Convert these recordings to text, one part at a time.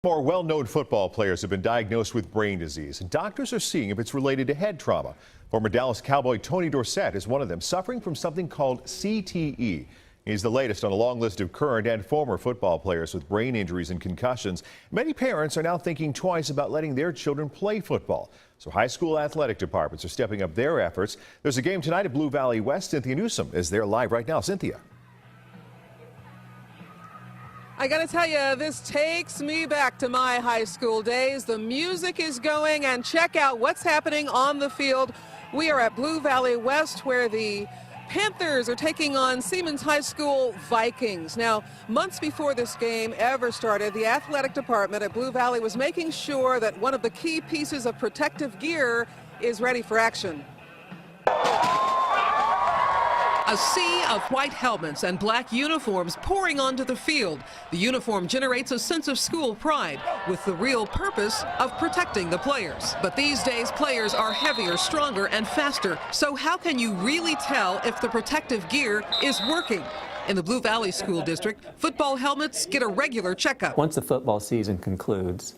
More well-known football players have been diagnosed with brain disease, and doctors are seeing if it's related to head trauma. Former Dallas Cowboy Tony Dorsett is one of them, suffering from something called CTE. He's the latest on a long list of current and former football players with brain injuries and concussions. Many parents are now thinking twice about letting their children play football. So high school athletic departments are stepping up their efforts. There's a game tonight at Blue Valley West. Cynthia Newsom is there live right now. Cynthia. I got to tell you, this takes me back to my high school days. The music is going, and check out what's happening on the field. We are at Blue Valley West, where the Panthers are taking on Siemens High School Vikings. Now, months before this game ever started, the athletic department at Blue Valley was making sure that one of the key pieces of protective gear is ready for action. A sea of white helmets and black uniforms pouring onto the field. The uniform generates a sense of school pride with the real purpose of protecting the players. But these days, players are heavier, stronger, and faster. So how can you really tell if the protective gear is working? In the Blue Valley School District, football helmets get a regular checkup. Once the football season concludes,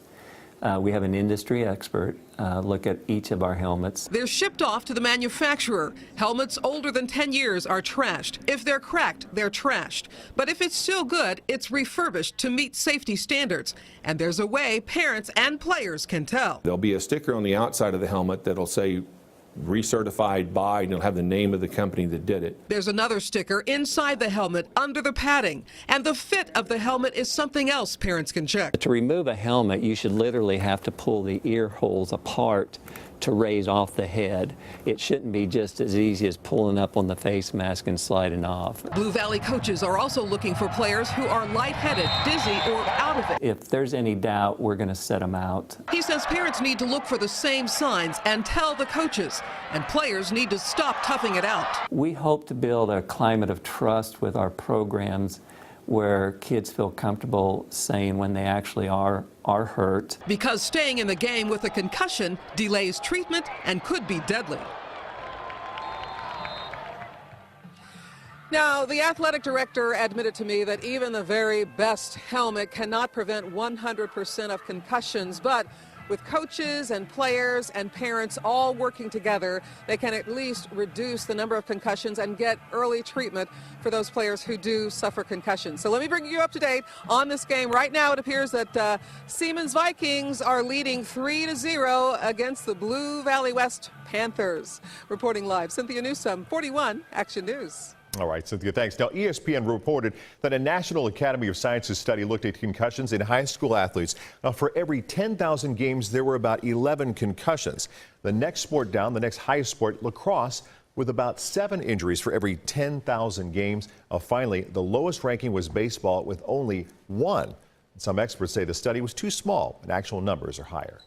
we have an industry expert look at each of our helmets. They're shipped off to the manufacturer. Helmets older than 10 years are trashed. If they're cracked, they're trashed. But if it's still good, it's refurbished to meet safety standards. And there's a way parents and players can tell. There'll be a sticker on the outside of the helmet that'll say recertified by, and it'll have the name of the company that did it. There's another sticker inside the helmet under the padding, and the fit of the helmet is something else parents can check. To remove a helmet, you should literally have to pull the ear holes apart to raise off the head. It shouldn't be just as easy as pulling up on the face mask and sliding off. Blue Valley coaches are also looking for players who are lightheaded, dizzy, or out of it. If there's any doubt, we're going to set them out. He says parents need to look for the same signs and tell the coaches, and players need to stop toughing it out. We hope to build a climate of trust with our programs where kids feel comfortable saying when they actually are hurt. Because staying in the game with a concussion delays treatment and could be deadly. Now, the athletic director admitted to me that even the very best helmet cannot prevent 100% of concussions, but with coaches and players and parents all working together, they can at least reduce the number of concussions and get early treatment for those players who do suffer concussions. So let me bring you up to date on this game. Right now, it appears that Siemens Vikings are leading 3-0 against the Blue Valley West Panthers. Reporting live, Cynthia Newsom, 41 Action News. All right, Cynthia, thanks. Now, ESPN reported that a National Academy of Sciences study looked at concussions in high school athletes. Now, for every 10,000 games, there were about 11 concussions. The next sport down, the next highest sport, lacrosse, with about 7 injuries for every 10,000 games. Finally, the lowest ranking was baseball with only 1. Some experts say the study was too small and actual numbers are higher.